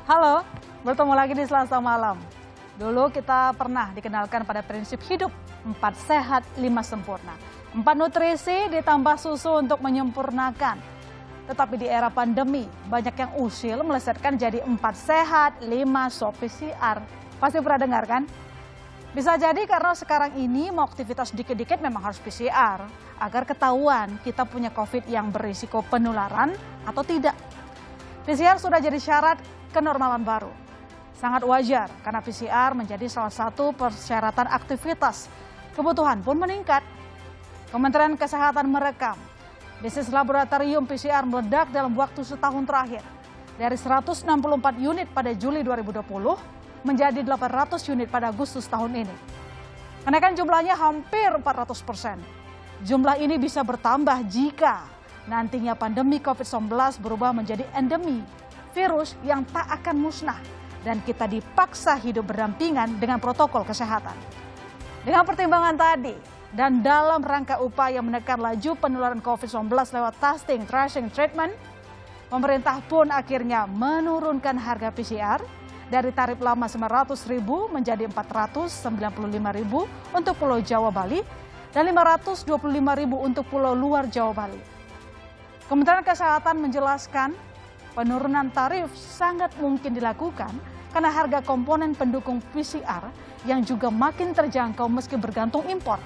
Halo, bertemu lagi di Selasa malam. Dulu kita pernah dikenalkan pada prinsip hidup 4 sehat, 5 sempurna. 4 nutrisi ditambah susu untuk menyempurnakan. Tetapi di era pandemi, banyak yang usil melesetkan jadi 4 sehat, 5 swab PCR. Pasti pernah dengar kan? Bisa jadi karena sekarang ini mau aktivitas dikit-dikit memang harus PCR. Agar ketahuan kita punya COVID yang berisiko penularan atau tidak. PCR sudah jadi syarat kenormalan baru. Sangat wajar karena PCR menjadi salah satu persyaratan aktivitas. Kebutuhan pun meningkat. Kementerian Kesehatan merekam bisnis laboratorium PCR meledak dalam waktu setahun terakhir. Dari 164 unit pada Juli 2020 menjadi 800 unit pada Agustus tahun ini. Kenaikan jumlahnya hampir 400%. Jumlah ini bisa bertambah jika nantinya pandemi COVID-19 berubah menjadi endemi, virus yang tak akan musnah, dan kita dipaksa hidup berdampingan dengan protokol kesehatan. Dengan pertimbangan tadi, dan dalam rangka upaya menekan laju penularan COVID-19 lewat testing, tracing, treatment, pemerintah pun akhirnya menurunkan harga PCR dari tarif lama Rp900.000 menjadi Rp495.000 untuk Pulau Jawa Bali dan Rp525.000 untuk Pulau luar Jawa Bali. Kementerian Kesehatan menjelaskan penurunan tarif sangat mungkin dilakukan karena harga komponen pendukung PCR yang juga makin terjangkau meski bergantung impor.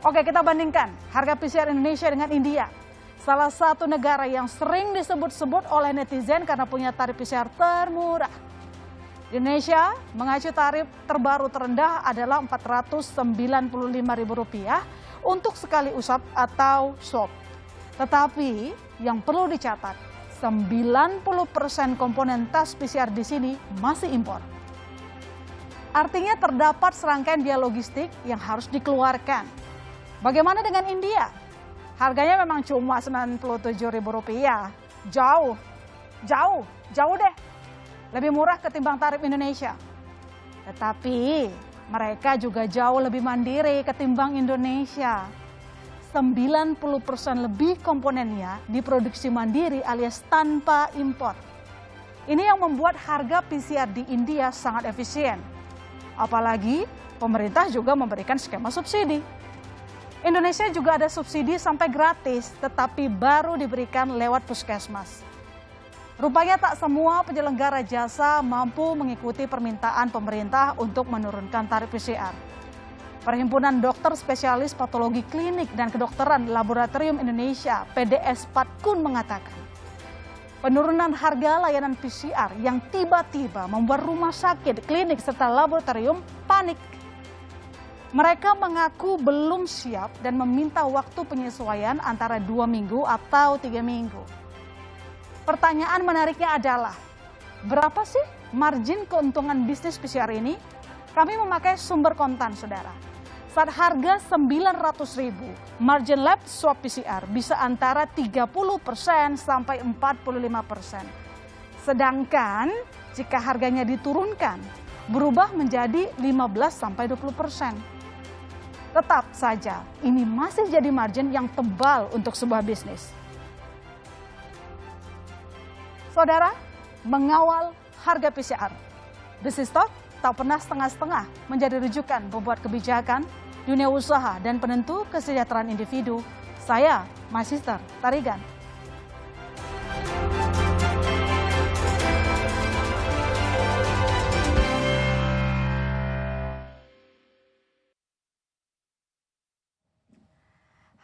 Oke, kita bandingkan harga PCR Indonesia dengan India. Salah satu negara yang sering disebut-sebut oleh netizen karena punya tarif PCR termurah. Indonesia mengacu tarif terbaru terendah adalah Rp495.000 untuk sekali usap atau swab. Tetapi yang perlu dicatat, 90% komponen tes PCR di sini masih impor. Artinya terdapat serangkaian biaya logistik yang harus dikeluarkan. Bagaimana dengan India? Harganya memang cuma Rp97.000. Jauh deh. Lebih murah ketimbang tarif Indonesia. Tetapi mereka juga jauh lebih mandiri ketimbang Indonesia. 90% lebih komponennya diproduksi mandiri alias tanpa impor. Ini yang membuat harga PCR di India sangat efisien. Apalagi pemerintah juga memberikan skema subsidi. Indonesia juga ada subsidi sampai gratis, tetapi baru diberikan lewat puskesmas. Rupanya tak semua penyelenggara jasa mampu mengikuti permintaan pemerintah untuk menurunkan tarif PCR. Perhimpunan Dokter Spesialis Patologi Klinik dan Kedokteran Laboratorium Indonesia (PDS Patkun) mengatakan, penurunan harga layanan PCR yang tiba-tiba membuat rumah sakit, klinik, serta laboratorium panik. Mereka mengaku belum siap dan meminta waktu penyesuaian antara 2 minggu atau 3 minggu. Pertanyaan menariknya adalah, berapa sih margin keuntungan bisnis PCR ini? Kami memakai sumber kontan, saudara. Saat harga Rp900.000, margin lab swab PCR bisa antara 30% sampai 45%. Sedangkan jika harganya diturunkan, berubah menjadi 15 sampai 20%. Tetap saja, ini masih jadi margin yang tebal untuk sebuah bisnis. Saudara, mengawal harga PCR. Bisnis Talk tak pernah setengah-setengah menjadi rujukan pembuat kebijakan, dunia usaha, dan penentu kesejahteraan individu. Saya, Mas-Sister Tarigan.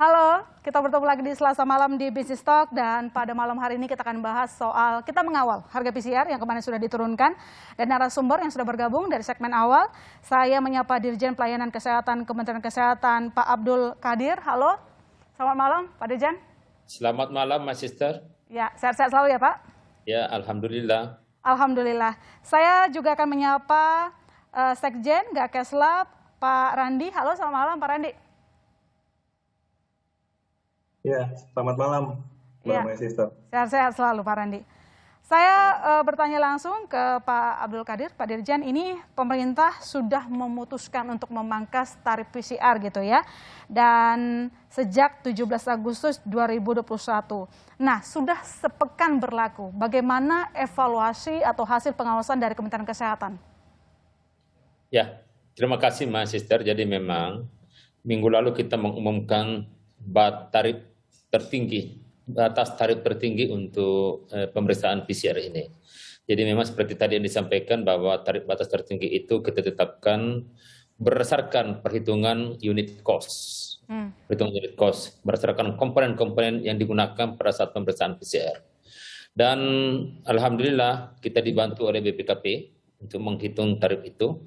Halo, kita bertemu lagi di Selasa malam di Business Talk, dan pada malam hari ini kita akan bahas soal kita mengawal harga PCR yang kemarin sudah diturunkan, dan narasumber yang sudah bergabung dari segmen awal. Saya menyapa Dirjen Pelayanan Kesehatan Kementerian Kesehatan Pak Abdul Qadir. Halo, selamat malam Pak Dirjen. Selamat malam Mas Sister. Ya, sehat-sehat selalu ya Pak. Ya, Alhamdulillah. Alhamdulillah. Saya juga akan menyapa Sekjen Gakeslab Pak Randi. Halo, selamat malam Pak Randi. Ya, selamat malam, Mbak Sister. Sehat-sehat selalu Pak Randi. Saya bertanya langsung ke Pak Abdul Qadir, Pak Dirjen, ini pemerintah sudah memutuskan untuk memangkas tarif PCR gitu ya, dan sejak 17 Agustus 2021. Nah, sudah sepekan berlaku, bagaimana evaluasi atau hasil pengawasan dari Kementerian Kesehatan? Ya, terima kasih Mas Sister. Jadi memang minggu lalu kita mengumumkan batas tarif tertinggi untuk pemeriksaan PCR ini. Jadi memang seperti tadi yang disampaikan bahwa tarif batas tertinggi itu kita tetapkan berdasarkan perhitungan unit cost. Perhitungan unit cost berdasarkan komponen-komponen yang digunakan pada saat pemeriksaan PCR. Dan alhamdulillah kita dibantu oleh BPKP untuk menghitung tarif itu.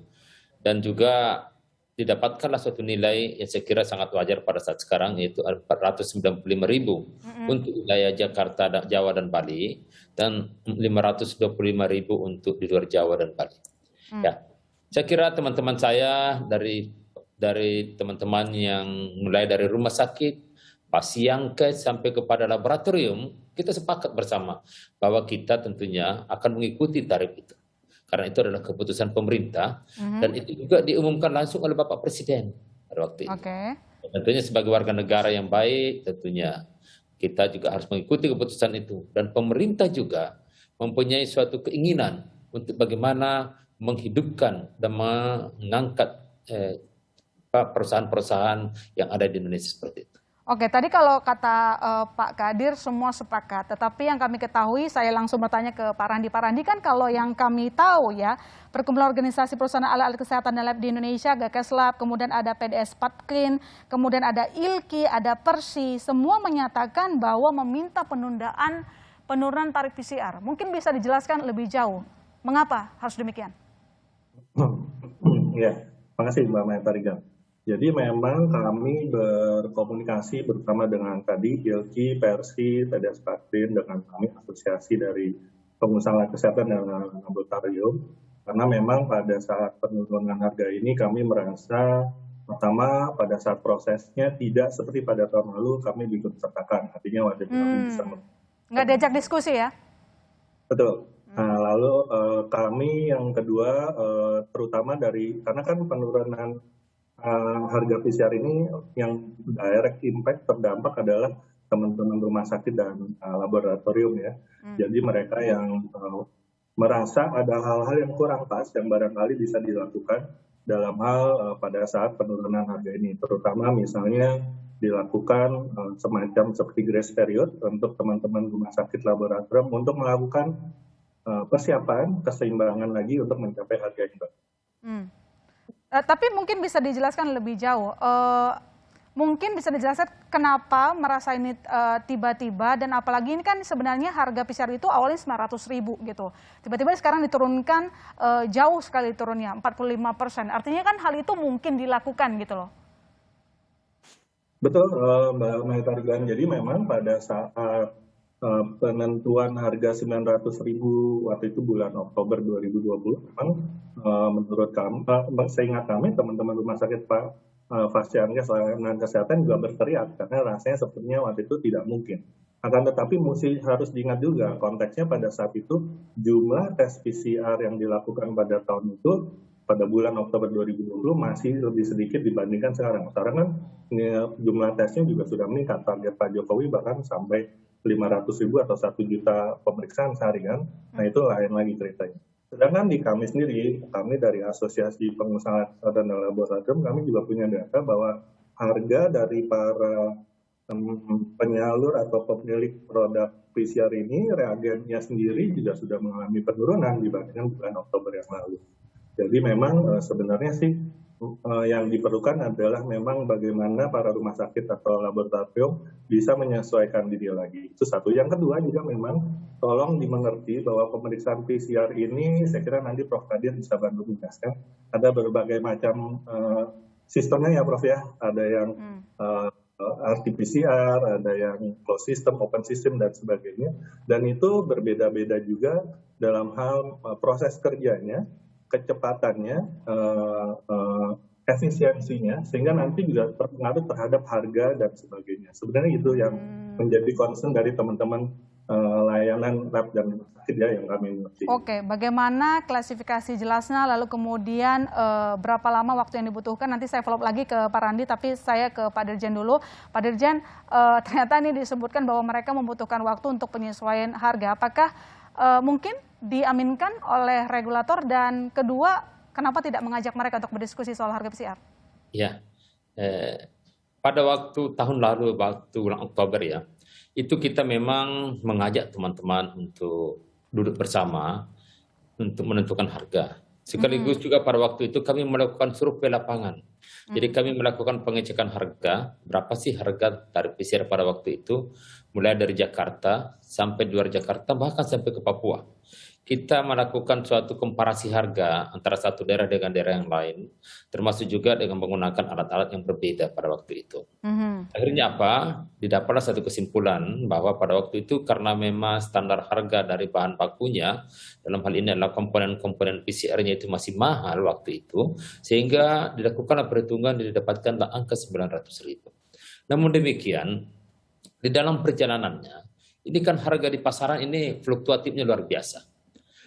Dan juga didapatkanlah suatu nilai yang saya kira sangat wajar pada saat sekarang, yaitu 495.000 untuk wilayah Jakarta, Jawa, dan Bali, dan 525.000 untuk di luar Jawa dan Bali. Ya, saya kira teman-teman saya dari teman-teman yang mulai dari rumah sakit, pasienkes sampai kepada laboratorium, kita sepakat bersama bahwa kita tentunya akan mengikuti tarif itu. Karena itu adalah keputusan pemerintah dan itu juga diumumkan langsung oleh Bapak Presiden pada waktu itu. Tentunya sebagai warga negara yang baik, tentunya kita juga harus mengikuti keputusan itu. Dan pemerintah juga mempunyai suatu keinginan untuk bagaimana menghidupkan dan mengangkat perusahaan-perusahaan yang ada di Indonesia seperti itu. Oke, tadi kalau kata Pak Qadir semua sepakat, tetapi yang kami ketahui, saya langsung bertanya ke Pak Randi. Pak Randi, kan kalau yang kami tahu ya, Perkumpulan Organisasi Perusahaan Alat-Alat Kesehatan dan Lab di Indonesia, Gakeslab, kemudian ada PDS Patklin, kemudian ada ILKI, ada Persi, semua menyatakan bahwa meminta penurunan tarif PCR. Mungkin bisa dijelaskan lebih jauh, mengapa harus demikian? Ya, makasih Mbak Maya Tarigan. Jadi memang kami berkomunikasi bersama dengan tadi ILKI, Persi, PDS Patklin, dengan kami asosiasi dari pengusaha alat kesehatan dan laboratorium. Karena memang pada saat penurunan harga ini kami merasa pertama pada saat prosesnya tidak seperti pada tahun lalu kami diikut sertakan. Artinya waktu itu kami bisa nggak diajak diskusi ya? Betul. Nah, lalu kami yang kedua terutama karena kan penurunan harga PCR ini yang direct impact terdampak adalah teman-teman rumah sakit dan laboratorium ya. Jadi mereka yang merasa ada hal-hal yang kurang pas yang barangkali bisa dilakukan dalam hal pada saat penurunan harga ini. Terutama misalnya dilakukan semacam seperti grace period untuk teman-teman rumah sakit laboratorium untuk melakukan persiapan keseimbangan lagi untuk mencapai harga yang baru. Tapi mungkin bisa dijelaskan lebih jauh. Mungkin bisa dijelaskan kenapa merasa ini tiba-tiba, dan apalagi ini kan sebenarnya harga PCR itu awalnya 900.000 gitu. Tiba-tiba sekarang diturunkan jauh sekali turunnya, 45%. Artinya kan hal itu mungkin dilakukan gitu loh. Betul Mbak Maya Tarigan. Jadi memang pada saat penentuan harga 900.000 waktu itu bulan Oktober 2020 memang menurut kami, seingat kami teman-teman rumah sakit pasienkes layanan kesehatan juga berteriak karena rasanya sepertinya waktu itu tidak mungkin. Akan tetapi harus diingat juga konteksnya pada saat itu jumlah tes PCR yang dilakukan pada tahun itu pada bulan Oktober 2020 masih lebih sedikit dibandingkan sekarang. Sekarang kan jumlah tesnya juga sudah meningkat, target Pak Jokowi bahkan sampai 500.000 atau 1 juta pemeriksaan sehari kan. Nah itu lain lagi ceritanya. Sedangkan di kami sendiri, kami dari Asosiasi Pengusaha dan Laboratorium, kami juga punya data bahwa harga dari para penyalur atau pemilik produk PCR ini, reagennya sendiri juga sudah mengalami penurunan dibandingkan bulan Oktober yang lalu. Jadi memang sebenarnya sih yang diperlukan adalah memang bagaimana para rumah sakit atau laboratorium bisa menyesuaikan diri lagi. Itu satu. Yang kedua juga memang tolong dimengerti bahwa pemeriksaan PCR ini, saya kira nanti Prof. Qadir bisa bantu menjelaskan, ada berbagai macam sistemnya ya Prof ya. Ada yang RT-PCR, ada yang closed system, open system, dan sebagainya. Dan itu berbeda-beda juga dalam hal proses kerjanya, kecepatannya, efisiensinya, sehingga nanti juga berpengaruh terhadap harga dan sebagainya. Sebenarnya itu yang menjadi concern dari teman-teman layanan lab dan rumah sakit ya yang kami miliki. Oke, bagaimana klasifikasi jelasnya, lalu kemudian berapa lama waktu yang dibutuhkan? Nanti saya follow up lagi ke Pak Randi, tapi saya ke Pak Dirjen dulu. Pak Dirjen, ternyata ini disebutkan bahwa mereka membutuhkan waktu untuk penyesuaian harga. Apakah mungkin diaminkan oleh regulator, dan kedua, kenapa tidak mengajak mereka untuk berdiskusi soal harga PCR? Ya, pada waktu tahun lalu, waktu bulan Oktober ya, itu kita memang mengajak teman-teman untuk duduk bersama untuk menentukan harga. Sekaligus juga pada waktu itu kami melakukan survei lapangan. Jadi kami melakukan pengecekan harga, berapa sih harga tarif PCR pada waktu itu, mulai dari Jakarta sampai di luar Jakarta, bahkan sampai ke Papua. Kita melakukan suatu komparasi harga antara satu daerah dengan daerah yang lain, termasuk juga dengan menggunakan alat-alat yang berbeda pada waktu itu. Akhirnya apa? Didapatlah satu kesimpulan bahwa pada waktu itu karena memang standar harga dari bahan bakunya, dalam hal ini adalah komponen-komponen PCR-nya itu masih mahal waktu itu, sehingga dilakukanlah perhitungan dan didapatkanlah angka 900.000. Namun demikian, di dalam perjalanannya, ini kan harga di pasaran ini fluktuatifnya luar biasa.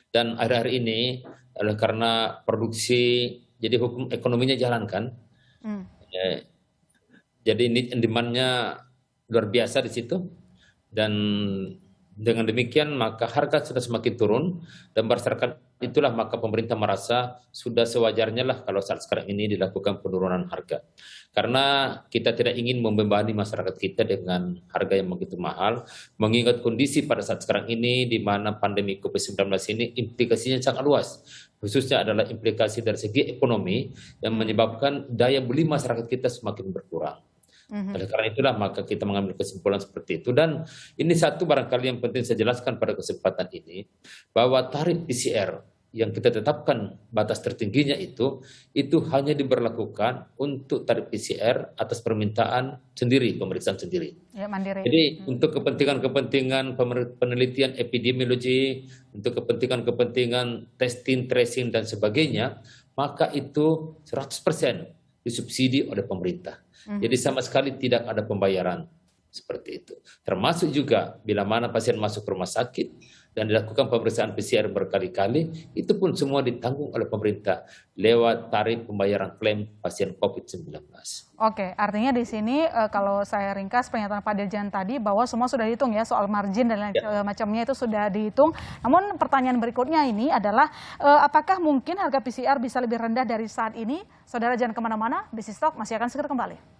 Dan akhir-akhir ini adalah karena produksi, jadi hukum ekonominya jalan kan. Jadi demand-nya luar biasa di situ. Dan dengan demikian maka harga sudah semakin turun, dan berdasarkan itulah maka pemerintah merasa sudah sewajarnya lah kalau saat sekarang ini dilakukan penurunan harga. Karena kita tidak ingin membebani masyarakat kita dengan harga yang begitu mahal, mengingat kondisi pada saat sekarang ini di mana pandemi COVID-19 ini implikasinya sangat luas. Khususnya adalah implikasi dari segi ekonomi yang menyebabkan daya beli masyarakat kita semakin berkurang. Oleh karena itulah maka kita mengambil kesimpulan seperti itu. Dan ini satu barangkali yang penting saya jelaskan pada kesempatan ini, bahwa tarif PCR yang kita tetapkan batas tertingginya itu hanya diberlakukan untuk tarif PCR atas permintaan sendiri, pemeriksaan sendiri. Ya, mandiri. Jadi untuk kepentingan-kepentingan penelitian epidemiologi, untuk kepentingan-kepentingan testing, tracing dan sebagainya, maka itu 100% disubsidi oleh pemerintah. Jadi sama sekali tidak ada pembayaran seperti itu. Termasuk juga bila mana pasien masuk ke rumah sakit dan dilakukan pemeriksaan PCR berkali-kali, itu pun semua ditanggung oleh pemerintah lewat tarif pembayaran klaim pasien COVID-19. Oke, artinya di sini kalau saya ringkas pernyataan Pak Dirjen tadi bahwa semua sudah dihitung ya, soal margin dan lain macamnya itu sudah dihitung. Namun pertanyaan berikutnya ini adalah apakah mungkin harga PCR bisa lebih rendah dari saat ini? Saudara jangan kemana-mana, Bisnis Talk masih akan segera kembali.